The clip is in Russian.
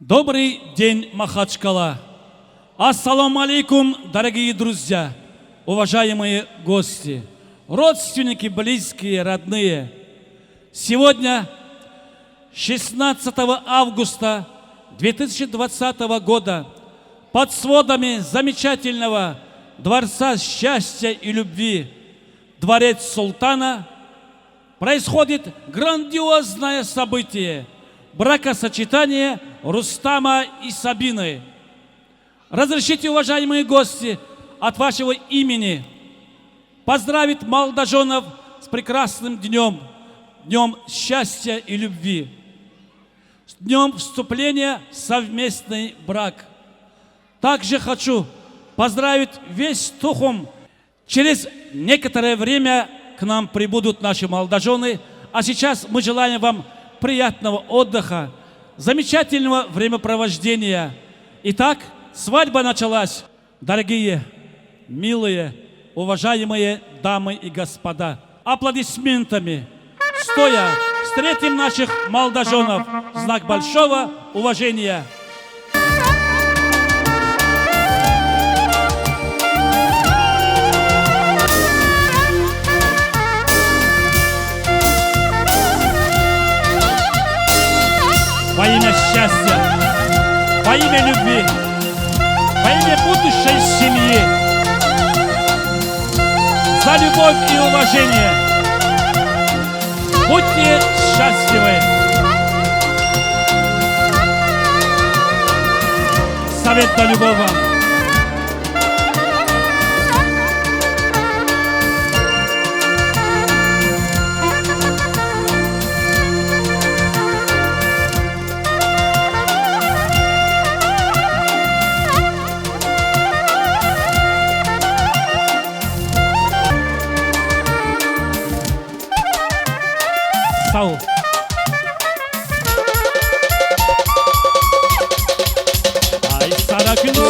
Добрый день, Махачкала! Ассаламу алейкум, дорогие друзья, уважаемые гости, родственники, близкие, родные. Сегодня, 16 августа 2020 года, под сводами замечательного Дворца счастья и любви, Дворец Султана, происходит грандиозное событие – бракосочетание Рустама и Сабины. Разрешите, уважаемые гости, от вашего имени поздравить молодоженов с прекрасным днем, днем счастья и любви, с днем вступления в совместный брак. Также хочу поздравить весь Тухум. Через некоторое время к нам прибудут наши молодожены, а сейчас мы желаем вам приятного отдыха, замечательного времяпровождения. Итак, свадьба началась. Дорогие, милые, уважаемые дамы и господа, аплодисментами, стоя, встретим наших молодоженов в знак большого уважения. Во имя счастья, во имя любви, во имя будущей семьи, за любовь и уважение. Будьте счастливы. Совет на любовь вам. Sağ ol. Ay Sara Gül